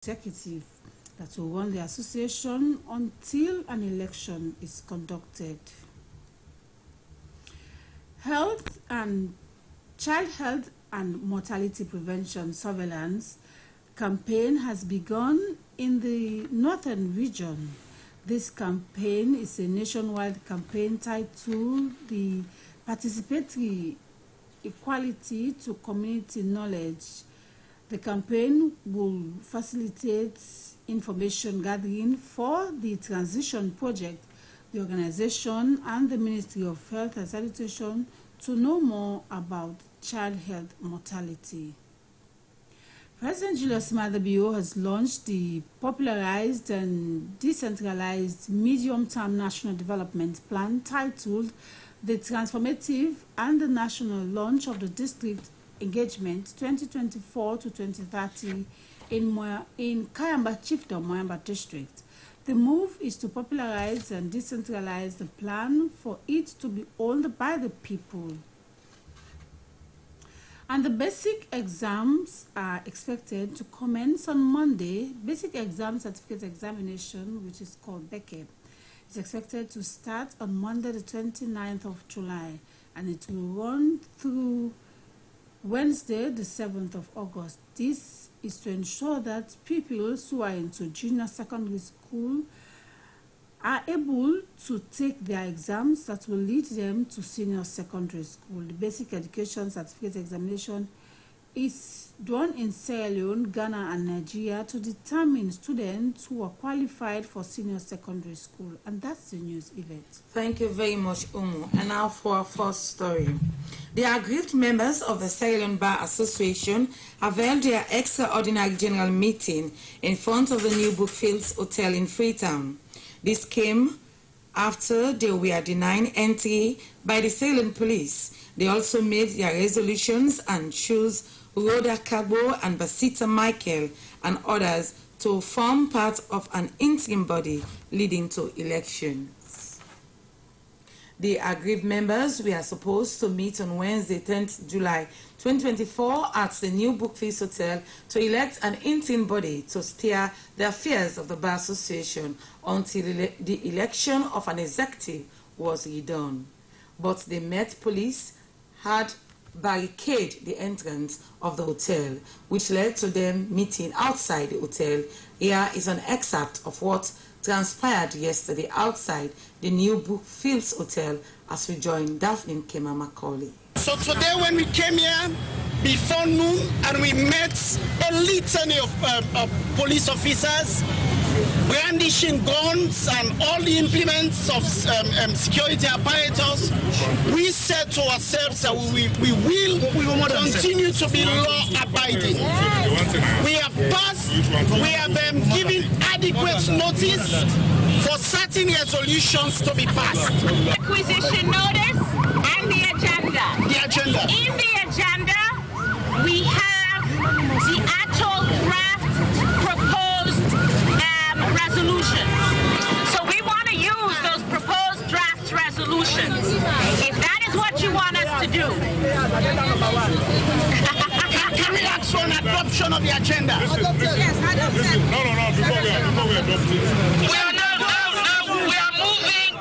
executive that will run the association until an election is conducted. Child health and mortality prevention surveillance campaign has begun in the northern region. This campaign is a nationwide campaign titled the Participatory Equality to Community Knowledge. The campaign will facilitate information gathering for the Transition Project, the organization, and the Ministry of Health and Sanitation to know more about child health mortality. President Julius Maada Bio has launched the popularized and decentralized medium-term national development plan titled The Transformative and the National Launch of the District Engagement 2024 to 2030 in Kayamba Chiefdom, Moyamba District. The move is to popularize and decentralize the plan for it to be owned by the people. And the basic exams are expected to commence on Monday. Basic exam certificate examination, which is called BECE, is expected to start on Monday the 29th of July, and it will run through Wednesday the 7th of August. This is to ensure that pupils who are into junior secondary school are able to take their exams that will lead them to senior secondary school. The basic education certificate examination is done in Sierra Leone, Ghana, and Nigeria to determine students who are qualified for senior secondary school. And that's the news event. Thank you very much, Umu. And now for our first story. The aggrieved members of the Sierra Leone Bar Association have held their extraordinary general meeting in front of the new Brookfields Hotel in Freetown. This came after they were denied entry by the Sierra Leone police. They also made their resolutions and chose Rhoda Kagbo and Basita Michael and others to form part of an interim body leading to elections. The aggrieved members were supposed to meet on Wednesday, 10th July 2024 at the new Brookfields Hotel to elect an interim body to steer the affairs of the Bar Association until the election of an executive was redone. But the Met Police had barricaded the entrance of the hotel, which led to them meeting outside the hotel. Here is an excerpt of what transpired yesterday outside the new Brookfields Hotel as we joined Daphne Kema Macaulay. So today when we came here before noon and we met a litany of police officers brandishing guns and all the implements of security apparatus, we said to ourselves that we will continue to be law-abiding. We have passed, we have given adequate notice for certain resolutions to be passed. Acquisition notice and the agenda. The agenda. In the agenda, we have the actual draft proposed resolutions. So we want to use those proposed draft resolutions. If that is what you want us to do. Can we ask for an adoption of the agenda? Yes, adoption. No, before we adopt it. We are moving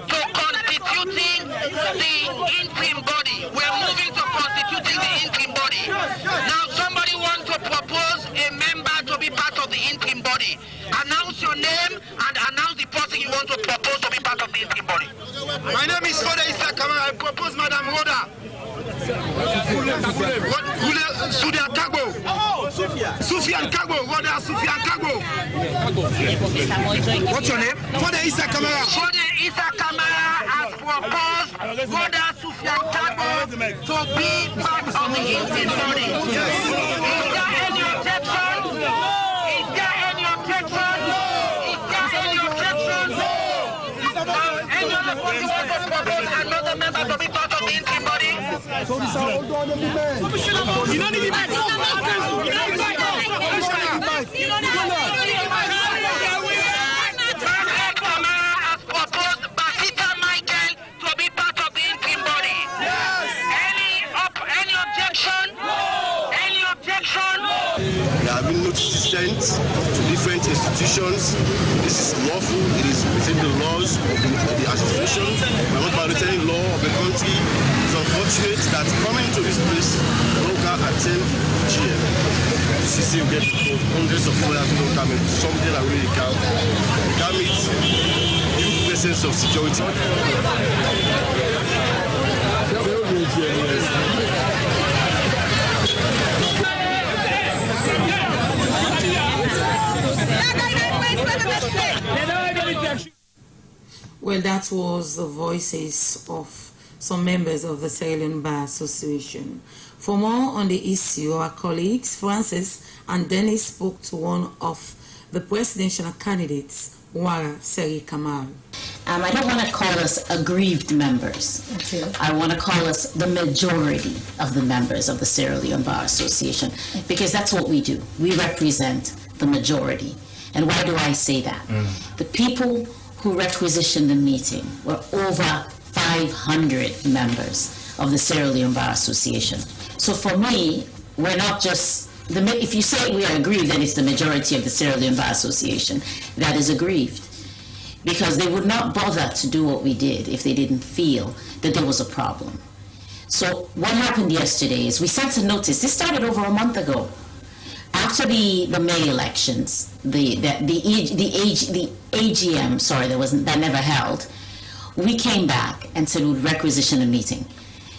to constituting the interim body. We are moving to constituting the interim body. Now somebody wants to propose a member to be part of the interim body. Announce your name and announce the person you want to propose to be part of the interim body. My name is Rhoda Issa Kamara. I propose Madam Rhoda. Sudia Kagbo. Sufian Kagbo. Rhoda Sufian Kagbo. What's your name? Rhoda Issa Kamara. Rhoda Issa Kamara has proposed Rhoda Sufian Kagbo to be part of the interim body. Is there any objection? Is there any objection? Is there any objection? Any other person wants to propose another member to be part of the interim body? Has proposed Basita Michael to be part of the interim body. Any objection? Any objection? There have been notices lent to different institutions. This is lawful. It is within the laws of the association. We are not violating law of the country. It's unfortunate that coming to this place, no can attend GM. CC will get hundreds of lawyers who don't come in. Something that really can't meet the presence of security. Well, that was the voices of some members of the Sierra Leone Bar Association. For more on the issue, our colleagues Francis and Dennis spoke to one of the presidential candidates, Wara Seri Kamal. I don't want to call us aggrieved members. Okay. I want to call us the majority of the members of the Sierra Leone Bar Association, because that's what we do. We represent the majority. And why do I say that? The people who requisitioned the meeting were over 500 members of the Sierra Leone Bar Association. So for me, we're not just, if you say we are aggrieved, then it's the majority of the Sierra Leone Bar Association that is aggrieved. Because they would not bother to do what we did if they didn't feel that there was a problem. So what happened yesterday is we sent a notice. This started over a month ago. After the May elections, the AGM, sorry, that never held, we came back and said we would requisition a meeting.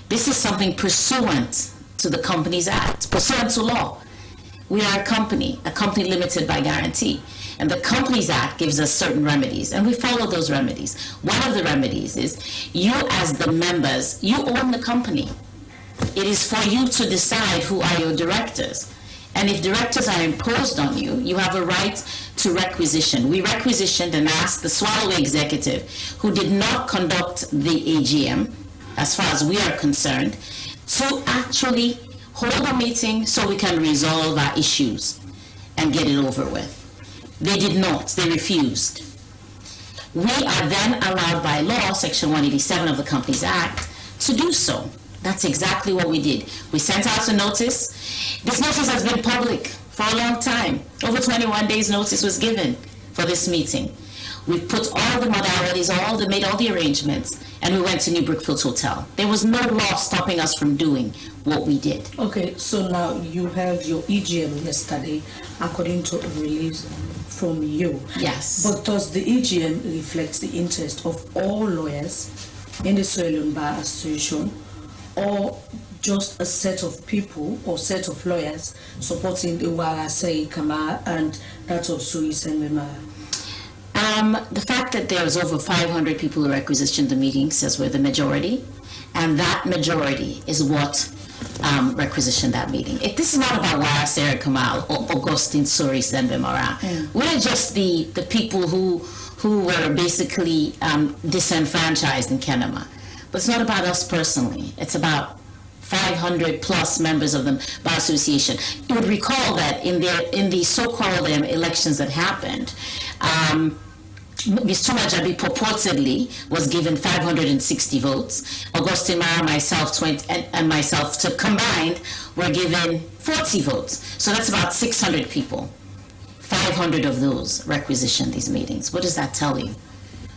This is something pursuant to the Companies Act, pursuant to law. We are a company limited by guarantee. And the Companies Act gives us certain remedies, and we follow those remedies. One of the remedies is you as the members, you own the company. It is for you to decide who are your directors. And if directors are imposed on you, you have a right to requisition. We requisitioned and asked the Swallow executive, who did not conduct the AGM, as far as we are concerned, to actually hold a meeting so we can resolve our issues and get it over with. They did not. They refused. We are then allowed by law, Section 187 of the Companies Act, to do so. That's exactly what we did. We sent out a notice. This notice has been public for a long time. Over 21 days notice was given for this meeting. We put all the modalities, made all the arrangements, and we went to New Brookfield Hotel. There was no law stopping us from doing what we did. Okay, so now you held your EGM yesterday, according to a release from you. Yes. But does the EGM reflect the interest of all lawyers in the Sierra Leone Bar Association, or just a set of people or set of lawyers supporting the Wara Seri Kamal and that of Sui Senwemara? The fact that there's over 500 people who requisitioned the meeting says we're the majority, and that majority is what requisitioned that meeting. This is not about Wara Seri Kamal or Augustine Suri Senwemara. We're just the people who were basically disenfranchised in Kenema. But it's not about us personally. It's about 500 plus members of the Bar Association. You would recall that in the so-called elections that happened, Ms. Tumajabi purportedly was given 560 votes. Augustine Mara, myself, 20, and myself combined were given 40 votes. So that's about 600 people. 500 of those requisitioned these meetings. What does that tell you?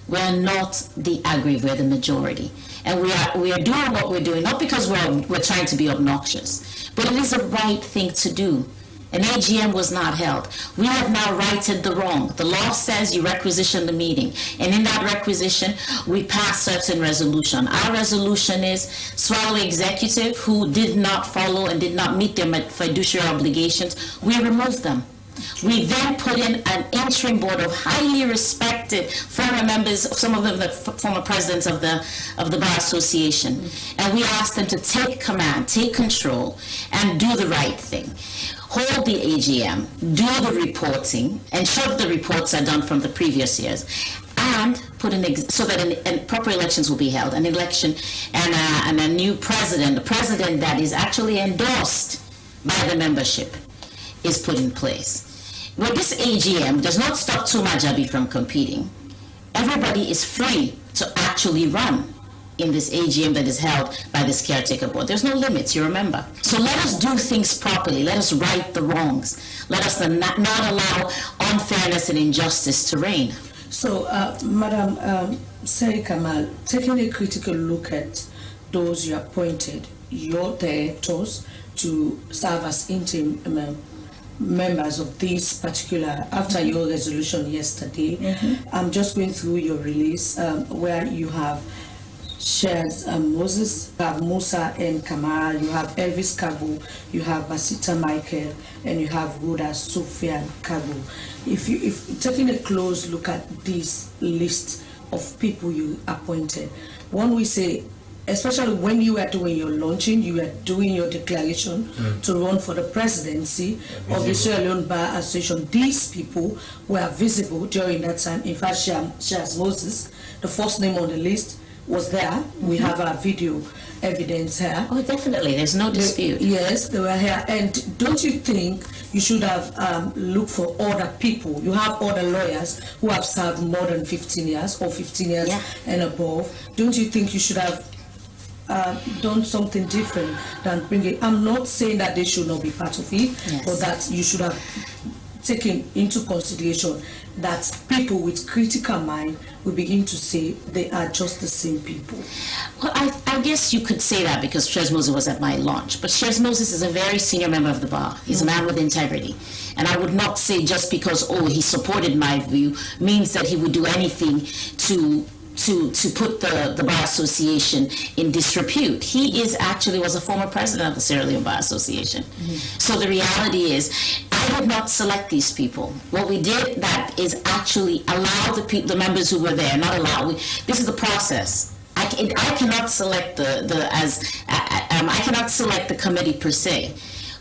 We're not the aggrieved, we're the majority. And we are doing what we're doing, not because we're trying to be obnoxious, but it is a right thing to do. An AGM was not held. We have now righted the wrong. The law says you requisition the meeting. And in that requisition, we pass certain resolution. Our resolution is Swallow executive who did not follow and did not meet their fiduciary obligations, we remove them. We then put in an interim board of highly respected former members, some of them the former presidents of the Bar Association. And we asked them to take command, take control, and do the right thing. Hold the AGM, do the reporting, ensure that the reports are done from the previous years, and put so that proper elections will be held, an election and a new president, a president that is actually endorsed by the membership, is put in place. Well, this AGM does not stop Tumajabi from competing. Everybody is free to actually run. in this AGM that is held by this caretaker board. There's no limits, you remember. So let us do things properly. Let us right the wrongs. Let us not allow unfairness and injustice to reign. So, Madam Seri Kamal, taking a critical look at those you appointed, your directors, to serve as interim members of this particular, after your resolution yesterday, I'm just going through your release where you have shares Moses, you have Musa and Kamara, you have Elvis Kabu, you have Basita Michael, and you have Ruda Sufyan Kabu. If taking a close look at this list of people you appointed, one we say, especially when you were doing your launching, you were doing your declaration to run for the presidency of the Sierra Leone Bar Association, these people were visible during that time. In fact, Shaz Moses, the first name on the list, was there. We have our video evidence here. Oh, definitely. There's no dispute. Yes, they were here. And don't you think you should have looked for other people? You have other lawyers who have served more than 15 years or 15 years and above. Don't you think you should have done something different than bringing? I'm not saying that they should not be part of it, but that you should have taken into consideration that people with critical mind will begin to say they are just the same people. Well, I guess you could say that because Shez Moses was at my launch, but Shez Moses is a very senior member of the bar. He's a man with integrity. And I would not say just because, he supported my view, means that he would do anything to put the Bar Association in disrepute. He was a former president of the Sierra Leone Bar Association. So the reality is, I did not select these people. What we did that is actually allow the members who were there, this is the process. I cannot select I cannot select the committee per se.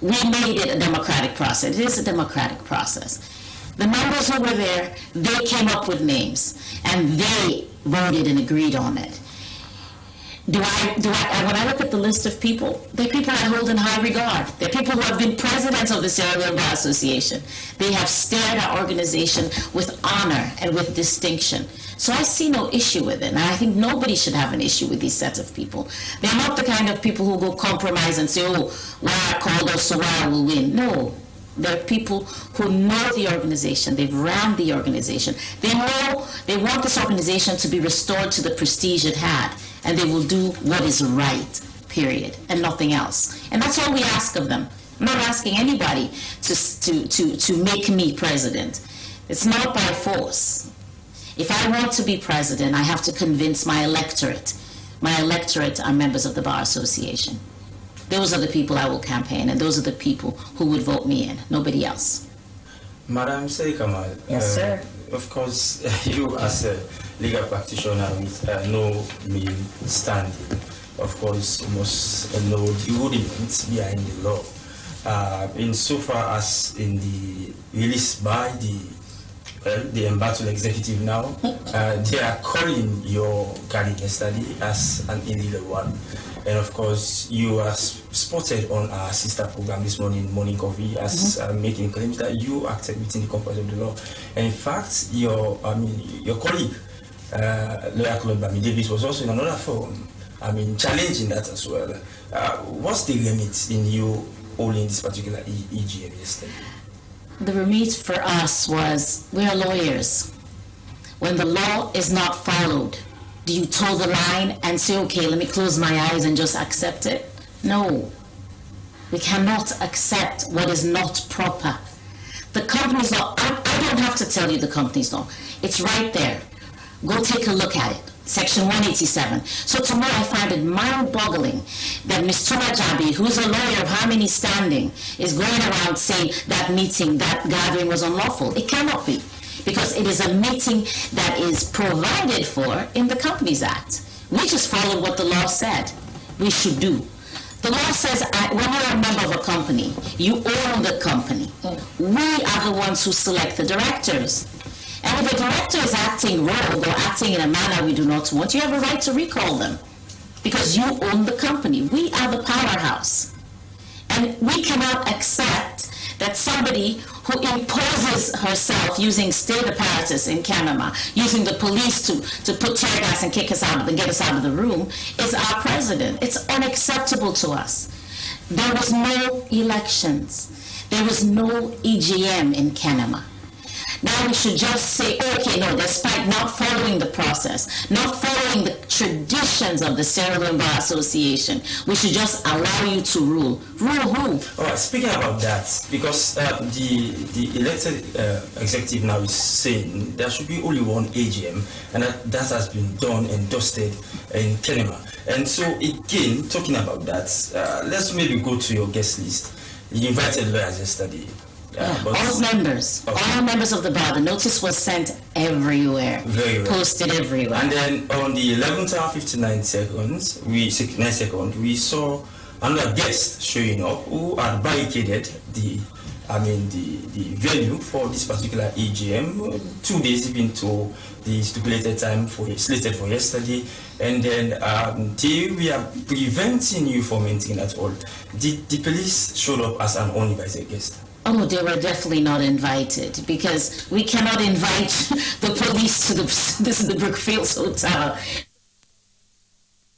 We made it a democratic process. It is a democratic process. The members who were there, they came up with names, and they voted and agreed on it. When I look at the list of people, they're people I hold in high regard. They're people who have been presidents of the Sierra Leone Bar Association. They have steered our organization with honor and with distinction. So I see no issue with it, and I think nobody should have an issue with these sets of people. They're not the kind of people who go compromise and say, I called us, so I will win. No. They're people who know the organization. They've ran the organization. They know they want this organization to be restored to the prestige it had, and they will do what is right, period, and nothing else. And that's all we ask of them. I'm not asking anybody to make me president. It's not by force. If I want to be president, I have to convince my electorate. My electorate are members of the Bar Association. Those are the people I will campaign, and those are the people who would vote me in, nobody else. Madam Seri Kamal, yes, sir. Of course, you as a legal practitioner with no mean standing, of course, must know the rudiments behind the law. Insofar as in the release by the embattled executive now, they are calling your guardian yesterday as an illegal one. And of course, you are spotted on our sister program this morning, Morning Coffee, as making claims that you acted within the compass of the law. And in fact, your colleague, Lawyer Claude Bami Davis, was also in another forum, challenging that as well. What's the remit in you holding this particular EGM yesterday? The remit for us was, we are lawyers. When the law is not followed, do you toe the line and say, okay, let me close my eyes and just accept it? No. We cannot accept what is not proper. The company's law, I don't have to tell you the company's law. It's right there. Go take a look at it. Section 187. So to me, I find it mind-boggling that Ms. Tumajabi, who's a lawyer of harmony standing, is going around saying that meeting, that gathering was unlawful. It cannot be, because it is a meeting that is provided for in the Companies Act. We just followed what the law said we should do. The law says when you're a member of a company, you own the company. We are the ones who select the directors. And if a director is acting rogue or acting in a manner we do not want, you have a right to recall them, because you own the company. We are the powerhouse. And we cannot accept that somebody who imposes herself using state apparatus in Panama, using the police to put tear gas and kick us out and get us out of the room, is our president. It's unacceptable to us. There was no elections. There was no EGM in Panama. Now we should just say, okay, no, despite not following the process, not following the traditions of the Sierra Leone Bar Association, we should just allow you to rule. Rule who? All right, speaking about that, because the elected executive now is saying there should be only one AGM, and that has been done and dusted in Kenema. And so again, talking about that, let's maybe go to your guest list. You invited lawyers yesterday. All members, okay. All members of the bar. The notice was sent everywhere, very well. Posted everywhere. And then on the 11th hour 59 seconds, we saw another guest showing up who had barricaded the venue for this particular EGM. 2 days even to the stipulated time slated for yesterday, and then till we are preventing you from entering at all. The police showed up as an uninvited guest. Oh, they were definitely not invited, because we cannot invite the police to the Brookfields Hotel.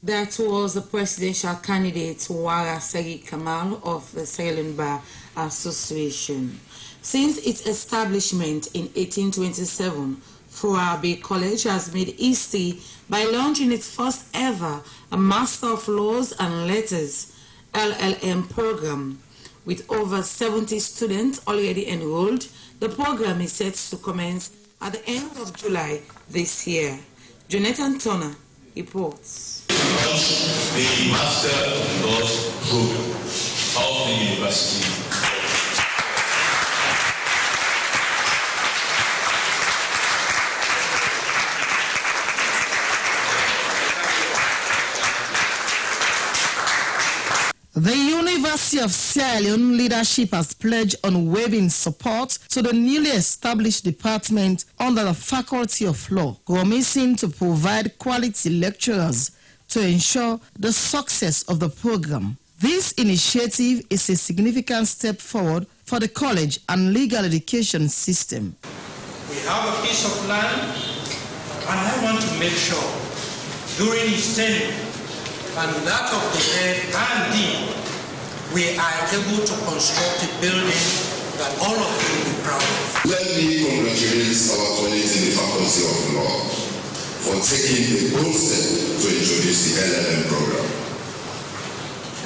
That was the presidential candidate Wara Segi Kamal of the Sierra Leone Bar Association. Since its establishment in 1827, Furabe College has made history by launching its first ever Master of Laws and Letters LLM program. With over 70 students already enrolled, the program is set to commence at the end of July this year. Jonathan Turner reports. The Master of Laws program of the university. The University of Sierra Leone leadership has pledged unwavering support to the newly established department under the Faculty of Law, promising to provide quality lecturers to ensure the success of the program. This initiative is a significant step forward for the college and legal education system. We have a piece of land, and I want to make sure during his tenure and that of the head and dean, we are able to construct a building that all of you will be proud of. Let me congratulate our colleagues in the Faculty of Law for taking a bold step to introduce the LLM program.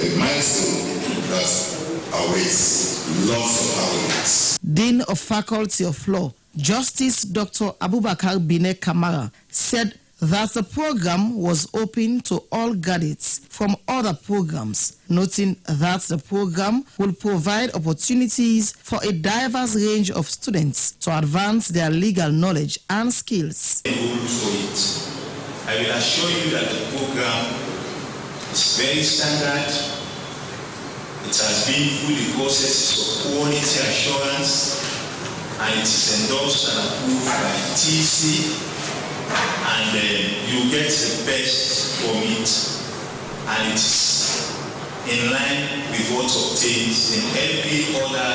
A milestone that awaits lots of accolades. Dean of Faculty of Law, Justice Dr. Abubakar Bine Kamara, said that the program was open to all graduates from other programs, noting that the program will provide opportunities for a diverse range of students to advance their legal knowledge and skills. I will assure you that the program is very standard. It has been through the processes of quality assurance, and it is endorsed and approved by TC. And you get the best from it, and it's in line with what obtains in every other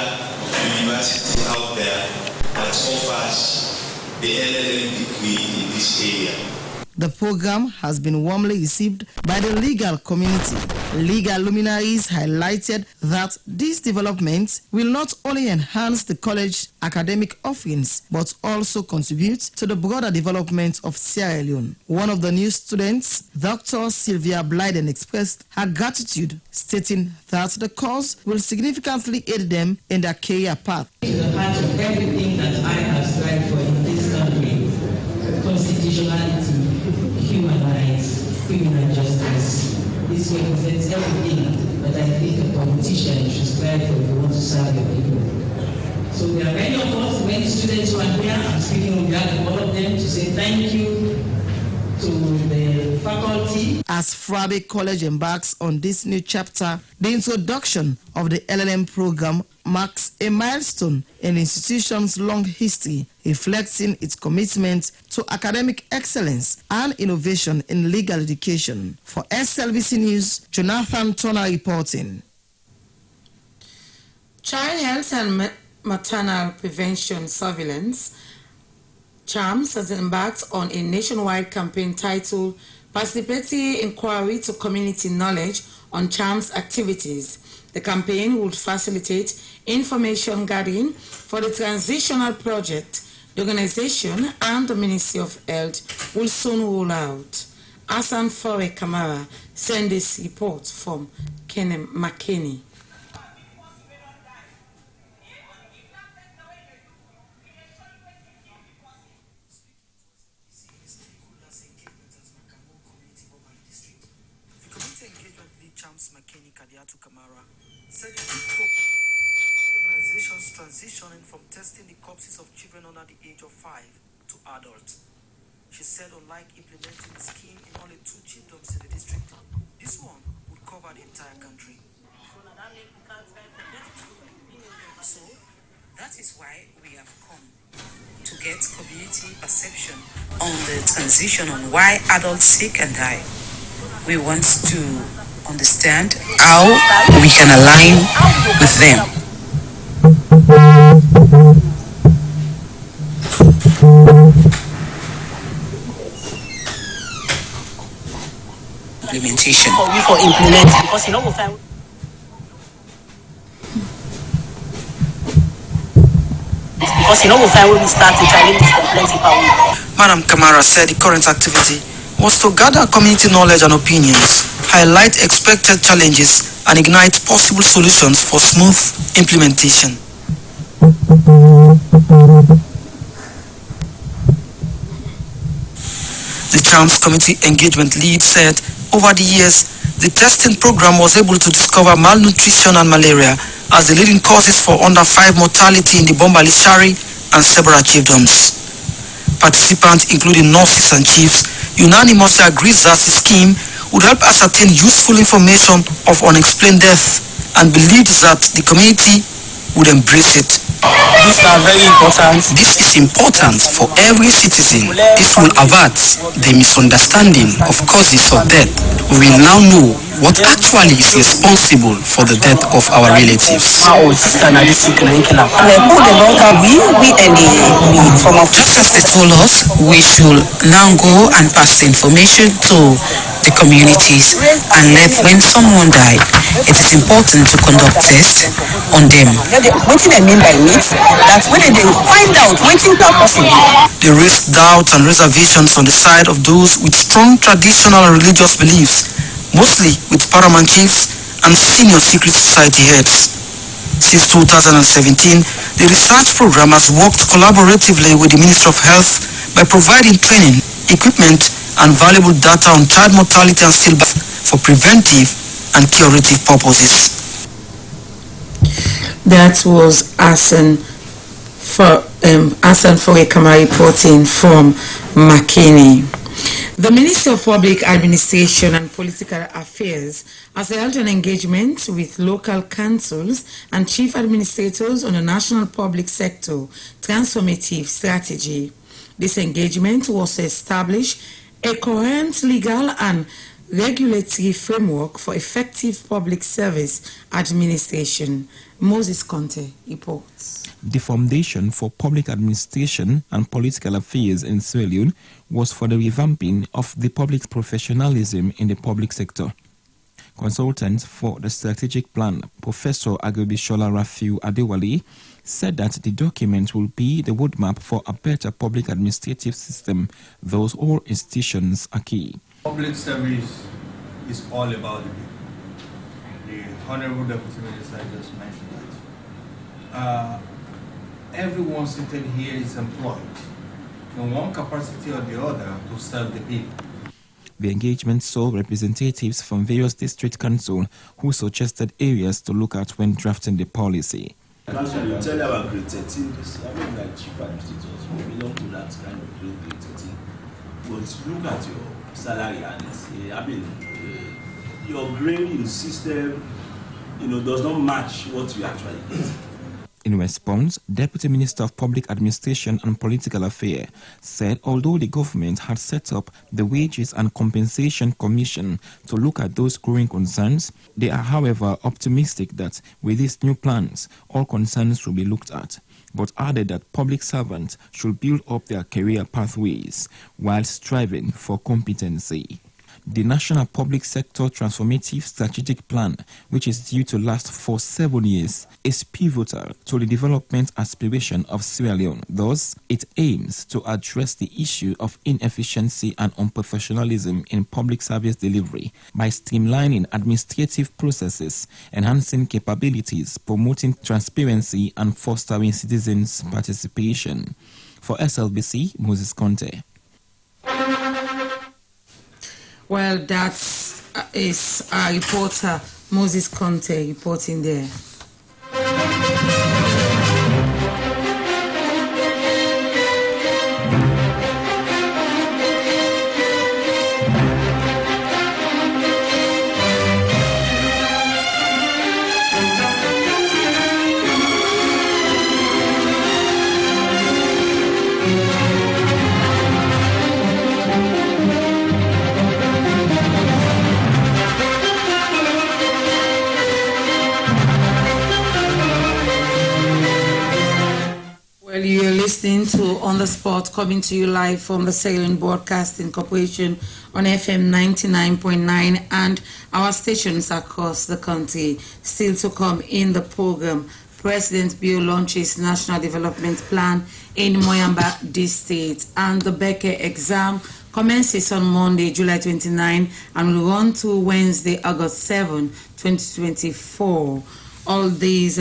university out there that offers the LLM degree in this area. The program has been warmly received by the legal community. Legal luminaries highlighted that these developments will not only enhance the college's academic offerings, but also contribute to the broader development of Sierra Leone. One of the new students, Dr. Sylvia Blyden, expressed her gratitude, stating that the course will significantly aid them in their career path. To the heart of everything that I have strived for in this country: constitutionality, human rights, criminal justice. This represents everything that I think a politician should strive for if you want to serve your people. So there are many of us, many students who are here. I'm speaking on behalf of all of them to say thank you to the faculty. As Furabe College embarks on this new chapter, the introduction of the LLM program marks a milestone in the institution's long history, reflecting its commitment to academic excellence and innovation in legal education. For SLBC News, Jonathan Turner reporting. Child Health and Maternal Prevention Surveillance, CHAMS, has embarked on a nationwide campaign titled Participatory Inquiry to Community Knowledge on CHAMS Activities. The campaign would facilitate information gathering for the transitional project the organization and the Ministry of Health will soon roll out. Hassan Fore Kamara sent this report from MAKENI. MAKENI Kadiatu Kamara said it took organizations transitioning from testing the corpses of children under the age of 5 to adults. She said unlike implementing the scheme in only 2 chiefdoms in the district, this one would cover the entire country. So that is why we have come to get community perception on the transition on why adults sick and die. We want to understand how we can align with them. Implementation. For implement, because you know we'll find. Because you know we'll find when we start to challenge this plenty power. Madam Kamara said the current activity was to gather community knowledge and opinions, highlight expected challenges, and ignite possible solutions for smooth implementation. The CHAMS Community Engagement Lead said over the years, the testing program was able to discover malnutrition and malaria as the leading causes for under 5 mortality in the Bombali Shari and several chiefdoms. Participants, including nurses and chiefs, unanimously agreed that the scheme would help ascertain useful information of unexplained death and believed that the community would embrace it. These are very important. This is important for every citizen. This will avert the misunderstanding of causes of death. We will now know what actually is responsible for the death of our relatives. Just as they told us, we should now go and pass the information to the communities, and when someone died, it is important to conduct tests on them. What I mean by it, that when they find out waiting per person. They raised doubts and reservations on the side of those with strong traditional and religious beliefs, mostly with paramount chiefs and senior secret society heads. Since 2017, the research program has worked collaboratively with the Ministry of Health by providing training, equipment, and valuable data on child mortality and stillbirth for preventive and curative purposes. That was Hassan Fore Kamara reporting from MAKENI. The Ministry of Public Administration and Political Affairs has held an engagement with local councils and chief administrators on the National Public Sector Transformative Strategy. This engagement was to establish a coherent legal and regulatory framework for effective public service administration. Moses Conte reports. The Foundation for Public Administration and Political Affairs in Sierra Leone was for the revamping of the public professionalism in the public sector. Consultant for the strategic plan, Professor Agobishola Rafiu Adewale, said that the document will be the roadmap for a better public administrative system. Those all institutions are key. Public service is all about the people. The Honorable Deputy Minister just mentioned that. Everyone sitting here is employed in one capacity or the other to serve the people. The engagement saw representatives from various district councils who suggested areas to look at when drafting the policy. Council, you tell our grade 13, I mean, like chief administrators, we belong to that kind of grade 13. But look at your salary and your grading system, does not match what you actually get. In response, Deputy Minister of Public Administration and Political Affairs said although the government had set up the Wages and Compensation Commission to look at those growing concerns, they are however optimistic that with these new plans, all concerns will be looked at, but added that public servants should build up their career pathways while striving for competency. The National Public Sector Transformative Strategic Plan, which is due to last for 7 years, is pivotal to the development aspiration of Sierra Leone. Thus, it aims to address the issue of inefficiency and unprofessionalism in public service delivery by streamlining administrative processes, enhancing capabilities, promoting transparency, and fostering citizens' participation. For SLBC, Moses Conte. Well, that is our reporter, Moses Conte, reporting there. You're listening to On the Spot, coming to you live from the Sierra Broadcasting Corporation on FM 99.9 and our stations across the country. Still to come in the program, President Bio launches National Development Plan in Moyamba District, and the Beke exam commences on Monday, July 29 and will run to Wednesday, August 7, 2024. All these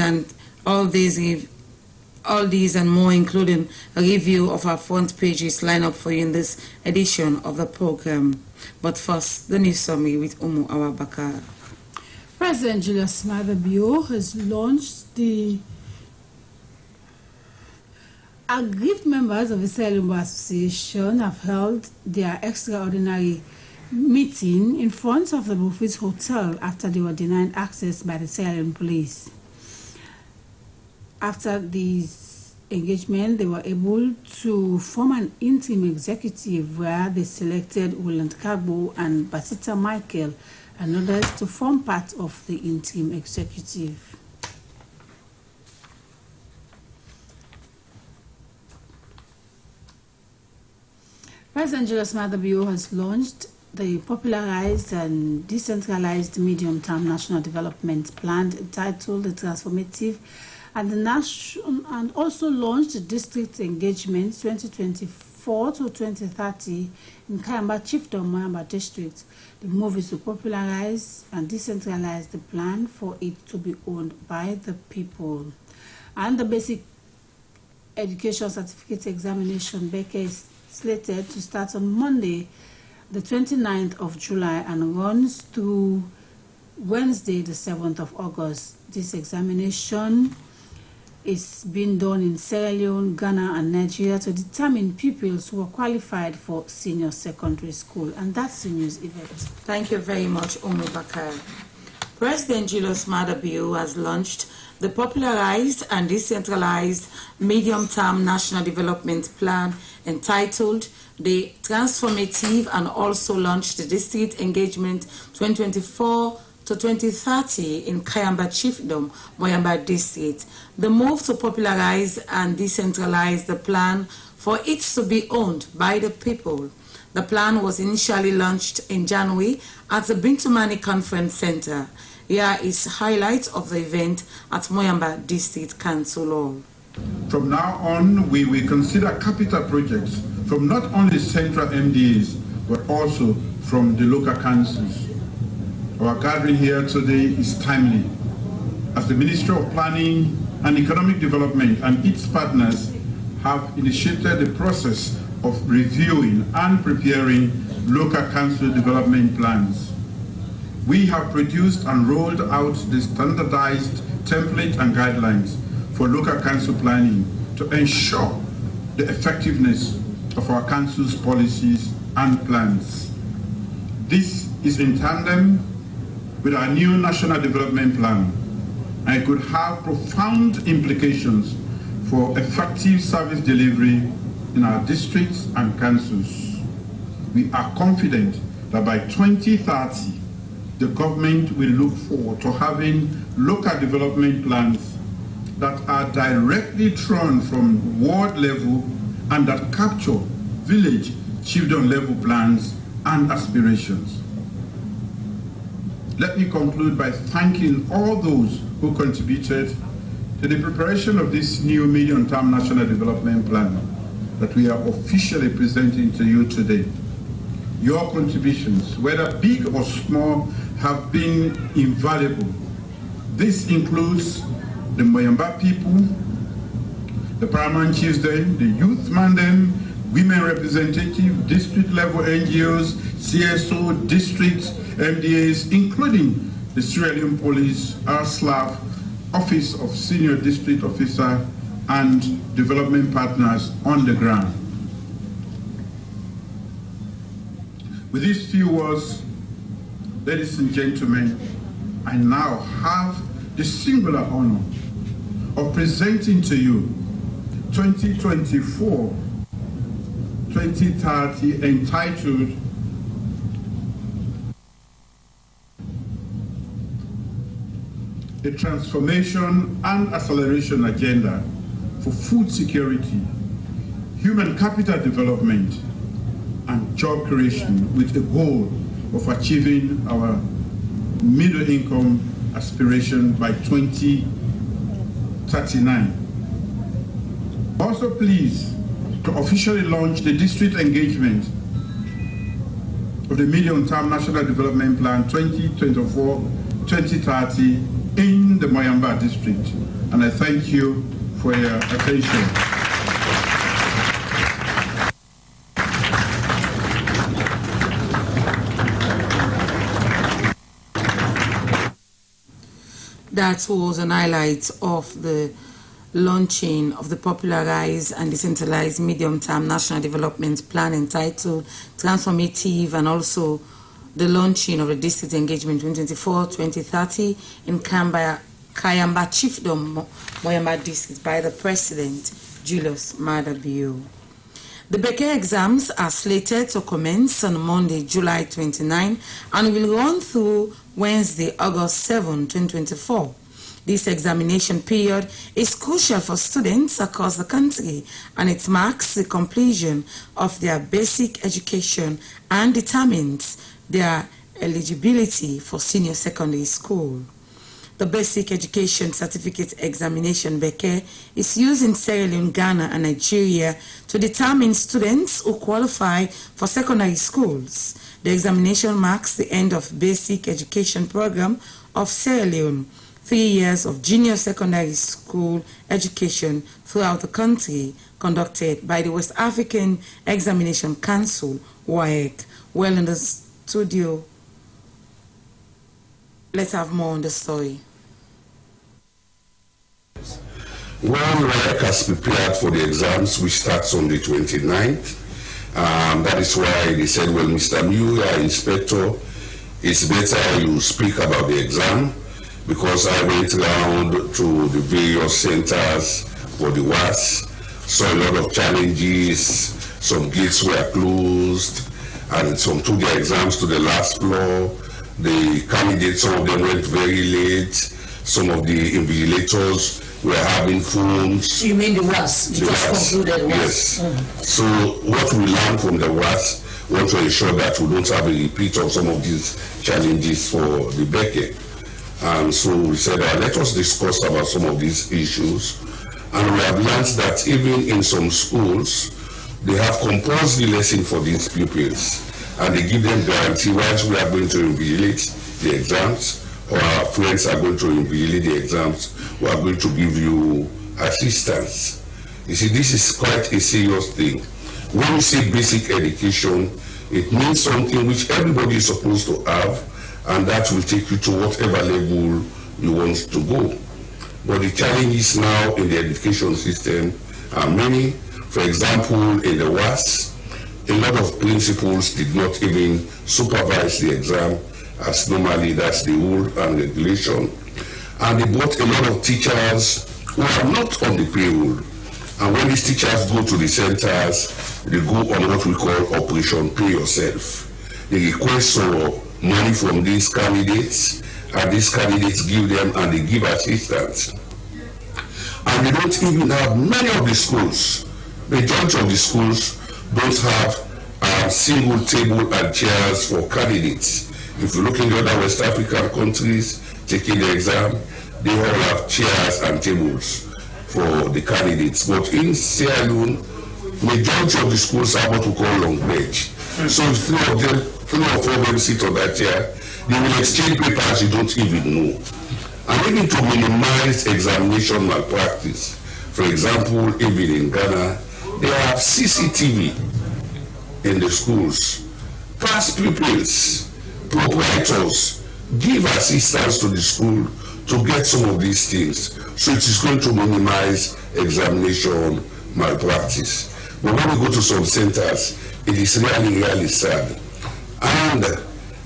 and more, including a review of our front pages, line up for you in this edition of the program. But first, the news summary with Umu Awabakar. President Julius Maada Bio has launched the aggrieved members of the Sierra Association have held their extraordinary meeting in front of the Buffets Hotel after they were denied access by the Sierra police. After this engagement, they were able to form an interim executive where they selected Roland Kagbo and Basita Michael and others to form part of the interim executive. President Julius Maada Bio has launched the popularized and decentralized medium-term national development plan entitled The Transformative and also launched the District Engagement 2024 to 2030 in Kayamba Chiefdom, Moyamba District. The move is to popularize and decentralize the plan for it to be owned by the people. And the basic education certificate examination, Beke, is slated to start on Monday, the 29th of July and runs through Wednesday, the 7th of August. This examination is being done in Sierra Leone, Ghana, and Nigeria to determine pupils who are qualified for senior secondary school. And that's the news event. Thank you very much, Umu Bakar. President Julius Maada Bio has launched the popularized and decentralized medium-term national development plan entitled The Transformative and also launched the District Engagement 2024 to 2030 in Kayamba Chiefdom, Moyamba District. The move to popularize and decentralize the plan for it to be owned by the people. The plan was initially launched in January at the Bintumani Conference Center. Here is highlights of the event at Moyamba District Council Hall. From now on, we will consider capital projects from not only central MDAs, but also from the local councils. Our gathering here today is timely, as the Ministry of Planning and Economic Development and its partners have initiated the process of reviewing and preparing local council development plans. We have produced and rolled out the standardized template and guidelines for local council planning to ensure the effectiveness of our council's policies and plans. This is in tandem with our new national development plan, and it could have profound implications for effective service delivery in our districts and councils. We are confident that by 2030, the government will look forward to having local development plans that are directly drawn from ward level and that capture village chiefdom level plans and aspirations. Let me conclude by thanking all those who contributed to the preparation of this new medium-term national development plan that we are officially presenting to you today. Your contributions, whether big or small, have been invaluable. This includes the Moyamba people, the paramount chiefdom, the youth mandem, women representative, district level NGOs, CSO, districts, MDAs, including the Sierra Leone Police, RSLAF, Office of Senior District Officer, and development partners on the ground. With these few words, ladies and gentlemen, I now have the singular honor of presenting to you 2024-2030 entitled The Transformation and Acceleration Agenda for Food Security, Human Capital Development, and Job Creation, with the goal of achieving our middle income aspiration by 2039. Also pleased to officially launch the district engagement of the medium-term National Development Plan 2024-2030 in the Moyamba district. And I thank you for your attention. That was an highlight of the launching of the popularized and decentralized medium-term national development plan entitled Transformative, and also the launching of the district engagement 2024-2030 in Kayamba Chiefdom, Moyamba district by the President, Julius Maada Bio. The Beke exams are slated to commence on Monday, July 29, and will run through Wednesday, August 7, 2024. This examination period is crucial for students across the country, and it marks the completion of their basic education and determines their eligibility for senior secondary school. The Basic Education Certificate Examination (BECE) is used in Sierra Leone, Ghana, and Nigeria to determine students who qualify for secondary schools. The examination marks the end of basic education program of Sierra Leone, 3 years of junior secondary school education throughout the country, conducted by the West African Examination Council, WAEC. Well, in the studio, let's have more on the story. Well, WAEC has prepared for the exams, which starts on the 29th. That is why they said, well, Mr. Mew, our inspector, it's better you speak about the exam, because I went around to the various centers for the WAS, saw a lot of challenges, some gates were closed, and some took their exams to the last floor. The candidates, some of them went very late, some of the invigilators were having phones. You mean the WAS? You just concluded WAS? Yes. So what we learned from the WAS, we want to ensure that we don't have a repeat of some of these challenges for the BECE. And so we said, let us discuss about some of these issues. And we have learned that even in some schools, they have compulsory lesson for these pupils. And they give them guarantee, once we are going to invigilate the exams, or our friends are going to invigilate the exams, we are going to give you assistance. You see, this is quite a serious thing. When we say basic education, it means something which everybody is supposed to have, and that will take you to whatever level you want to go. But the challenges now in the education system are many. For example, in the WAS, a lot of principals did not even supervise the exam, as normally that's the rule and regulation. And they brought a lot of teachers who are not on the payroll. And when these teachers go to the centers, they go on what we call Operation Pay Yourself. They request for money from these candidates, and these candidates give them, and they give assistance. And they don't even have, many of the schools, majority of the schools don't have a single table and chairs for candidates. If you look in the other West African countries taking the exam, they all have chairs and tables for the candidates. But in Sierra Leone, majority of the schools have what we call long bench. So if three or four of them sit on that chair, they will exchange papers you don't even know. And even to minimize examination malpractice, for example, even in Ghana, they have CCTV in the schools. Past pupils, proprietors, give assistance to the school to get some of these things. So it is going to minimize examination malpractice. But when we go to some centers, it is really sad. And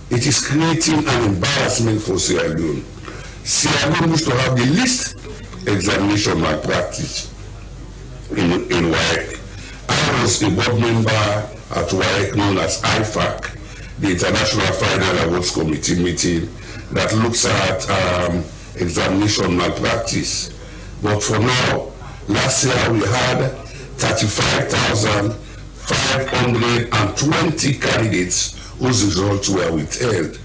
it is creating an embarrassment for Sierra Leone. Sierra Leone used to have the least examination malpractice in WAEC. I was a board member at WAEC known as IFAC, the International Final Awards Committee meeting that looks at examination malpractice. But for now, last year we had 35,520 candidates whose results were withheld.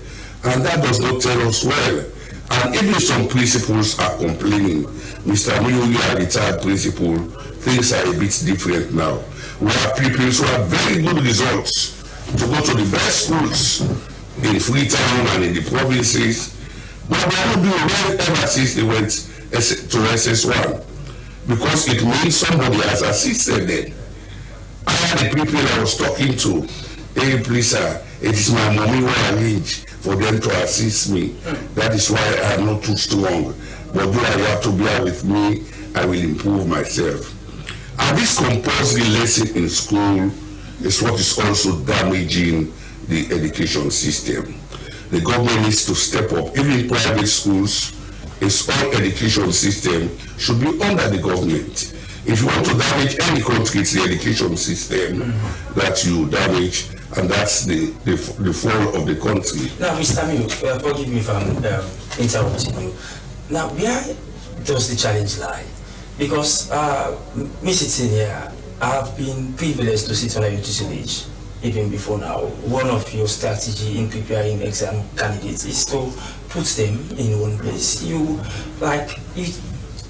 And that does not tell us well. And even some principals are complaining. Mr. Miyuri, a retired principal, things are a bit different now. We have pupils who have very good results to go to the best schools in Freetown and in the provinces, but they are not doing well ever since they went to SS1, because it means somebody has assisted them. I had the people I was talking to, hey please sir, it is my mommy who arranged for them to assist me. That is why I am not too strong. But though I have to bear with me, I will improve myself. And this compulsory lesson in school is what is also damaging the education system. The government needs to step up. Even in private schools, its whole education system should be under the government. If you want to damage any country, it's the education system that you damage, and that's the fall of the country. Now, Mr. Miu, forgive me if I'm interrupting you. Now, where does the challenge lie? Because me sitting here, I've been privileged to sit on a tutelage even before now. One of your strategy in preparing exam candidates is to put them in one place. You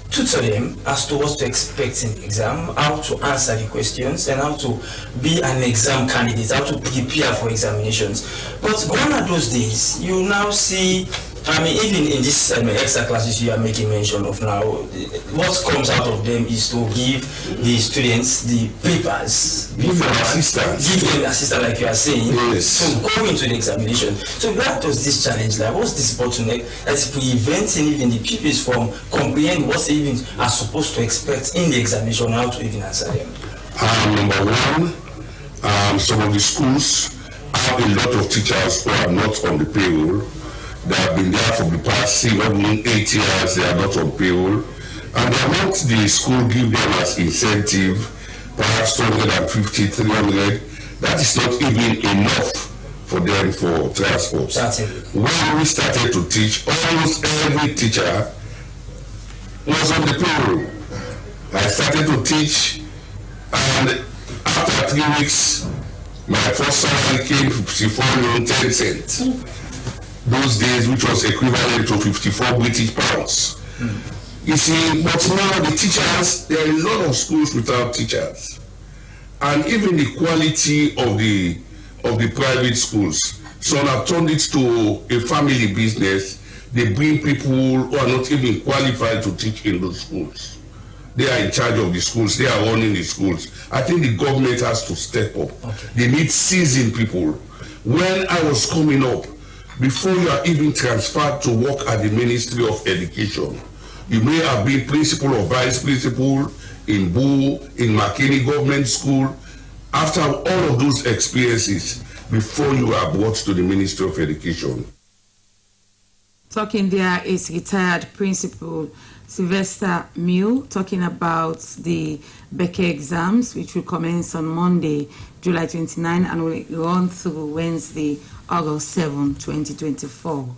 tutor them as to what to expect in the exam, how to answer the questions, and how to be an exam candidate, how to prepare for examinations. But gone are those days. You now see, I mean, even in this extra classes you are making mention of now, what comes out of them is to give the students the papers. Give them assistance. Give them assistance, like you are saying, yes, to go into the examination. So where does this challenge lie? What's this bottleneck that is preventing even the pupils from comprehending what they even are supposed to expect in the examination, how to even answer them? Number one, some of the schools have a lot of teachers who are not on the payroll. They have been there for the past 7, 8 years, they are not on payroll. And the amount the school give them as incentive, perhaps 250, 300, that is not even enough for them for transport. When we started to teach, almost every teacher was on the payroll. I started to teach, and after 3 weeks, my first salary came 54.10 cents. Those days, which was equivalent to 54 British pounds. You see, but now the teachers, there are a lot of schools without teachers. And even the quality of the private schools, some have turned it to a family business. They bring people who are not even qualified to teach in those schools. They are in charge of the schools, they are running the schools. I think the government has to step up. They need seasoned people. When I was coming up, before you are even transferred to work at the Ministry of Education, you may have been principal or vice principal in Boo, in MAKENI government school. After all of those experiences, before you are brought to the Ministry of Education. Talking there is retired Principal Sylvester Mill, talking about the Beke exams, which will commence on Monday, July 29, and will run through Wednesday, August 7, 2024.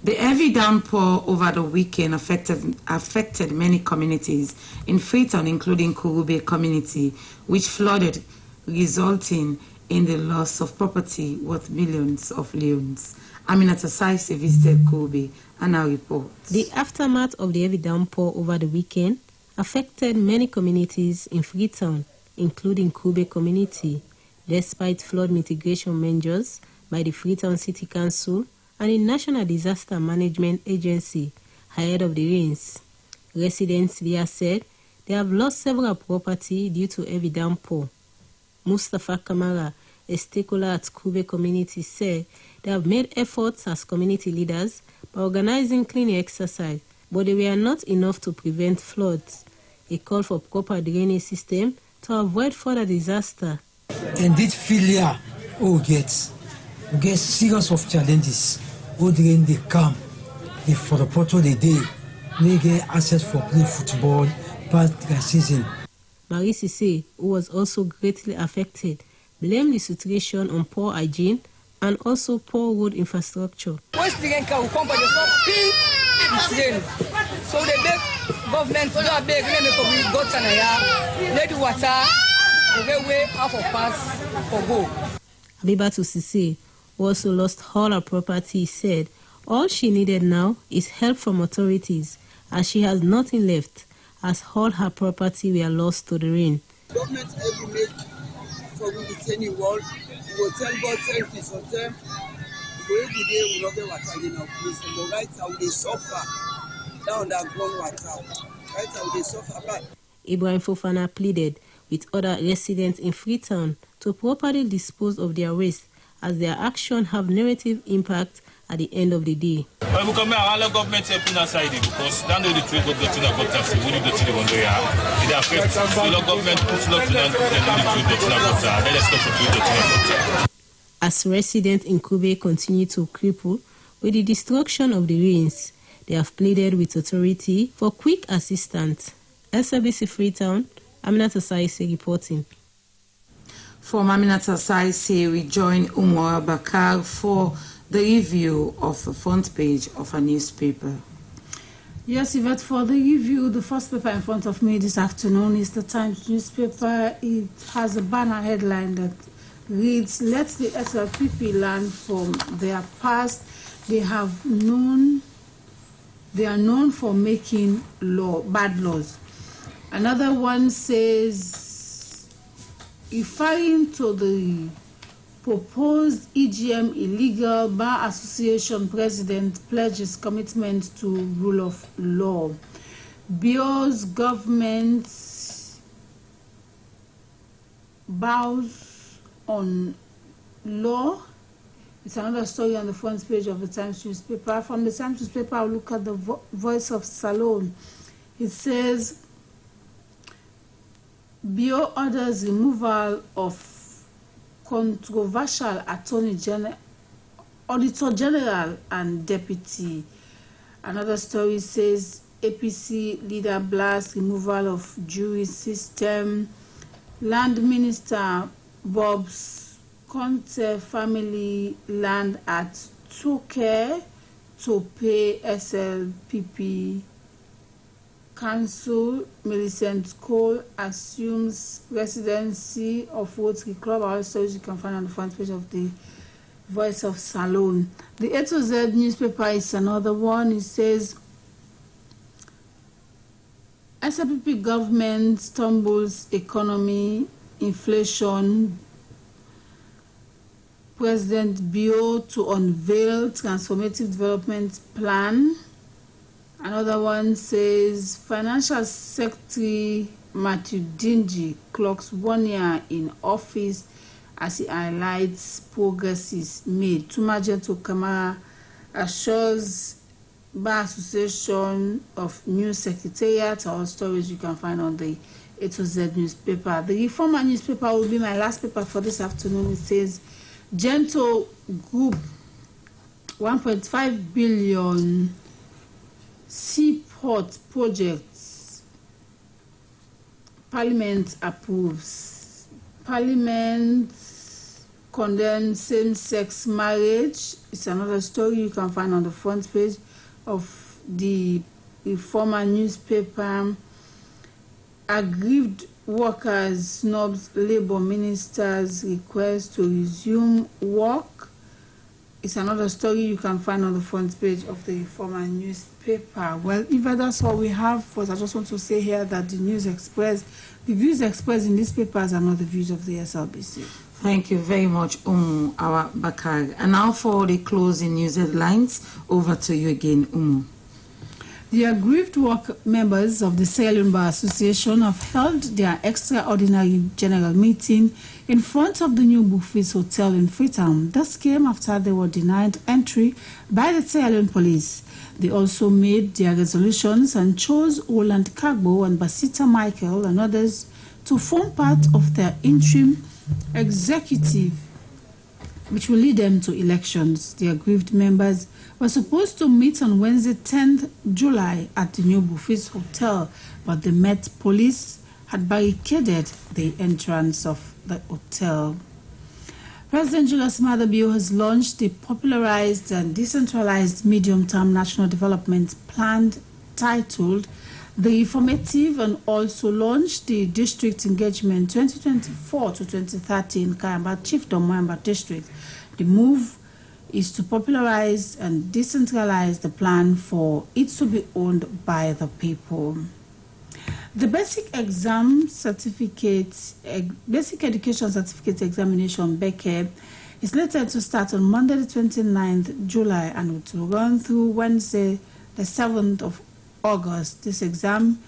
The heavy downpour over the weekend affected many communities in Freetown, including Kurube community, which flooded, resulting in the loss of property worth millions of leones. Aminata Saisi visited Kurube and now reports. The aftermath of the heavy downpour over the weekend affected many communities in Freetown, including Kurube community, despite flood mitigation measures by the Freetown City Council and the National Disaster Management Agency ahead of the rains. Residents there said they have lost several property due to heavy downpour. Mustafa Kamara, a stakeholder at Kurube community, said they have made efforts as community leaders by organizing cleaning exercise, but they were not enough to prevent floods. He called for proper drainage system to avoid further disaster. Indeed, failure get serious of challenges. During the camp, for the part of the day, they get access for play football past the season. Marie Sisse, who was also greatly affected, blamed the situation on poor hygiene and also poor road infrastructure. Once the rain can come, but they stop it's rain. So they beg government to do beg we go to let the water the way half of pass for go. Habibatu Sisse, who also lost all her property, said all she needed now is help from authorities, as she has nothing left, as all her property were lost to the rain. Government every make for we retaining wall, we will tell God thank you for them. We will every day we not get water in our place. But right now they suffer down that ground water. Right now they suffer bad. Ibrahim Fofana pleaded with other residents in Freetown to properly dispose of their waste, as their actions have negative impact at the end of the day. We come here, all the government helping us because they know the trade go to the taxi. We need to see the one there. It affects the government puts lot to the trade. Let us stop the trade. As residents in Kurube continue to cripple with the destruction of the rains, they have pleaded with authority for quick assistance. SLBC Freetown, Aminata Saisi reporting. From Aminata Saisi, we join Umar Bakar for the review of the front page of a newspaper. Yes, Yvette, for the review, the first paper in front of me this afternoon is the Times newspaper. It has a banner headline that reads, "Let the SLPP learn from their past. They are known for making bad laws." Another one says, referring to the proposed EGM illegal, Bar Association President pledges commitment to rule of law. Bio's government bows on law. It's another story on the front page of the Times newspaper. From the Times newspaper, I'll look at the Voice of Salone. It says, Bio orders removal of controversial Auditor General and Deputy. Another story says, APC leader blasts removal of jury system. Land Minister Bob's Conte family land at Toke to pay SLPP Council. Millicent Cole assumes residency of Rotary Club. All stories you can find on the front page of the Voice of Salone. The A to Z newspaper is another one. It says, SLPP government stumbles economy, inflation. President Bio to unveil transformative development plan. Another one says, Financial Secretary Matthew Dingy clocks 1 year in office as he highlights progresses made. Tumajeto Kamara assures Bar Association of New Secretariat. All stories you can find on the A to Z newspaper. The Reformer newspaper will be my last paper for this afternoon. It says, Gento Group 1.5 billion seaport projects. Parliament approves. Parliament condemns same-sex marriage. It's another story you can find on the front page of the former newspaper. Aggrieved workers snubs Labour minister's request to resume work. It's another story you can find on the front page of the former newspaper. Well, if that's all we have, first I just want to say here that the views expressed in these papers are not the views of the SLBC. Thank you very much, Awa Bakar. And now for the closing news headlines, over to you again, The aggrieved work members of the Sierra Leone Bar Association have held their extraordinary general meeting in front of the new Buffets Hotel in Freetown. This came after they were denied entry by the Sierra Leone police. They also made their resolutions and chose Roland Kagbo and Basita Michael and others to form part of their interim executive, which will lead them to elections. The aggrieved members were supposed to meet on Wednesday, 10th July at the new Buffets Hotel, but the Met Police had barricaded the entrance of the hotel. President Julius Maada Bio has launched the popularized and decentralized medium-term national development plan titled The Informative, and also launched the District Engagement 2024 to 2030 in Kayamba Chiefdom Moamba District. The move is to popularize and decentralize the plan for it to be owned by the people. The Basic Education Certificate Examination (BECE) is slated to start on Monday the 29th July and it will run through Wednesday the 7th of August. This exam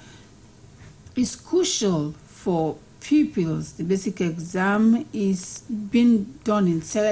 is crucial for pupils. The basic exam is being done in Sierra Leone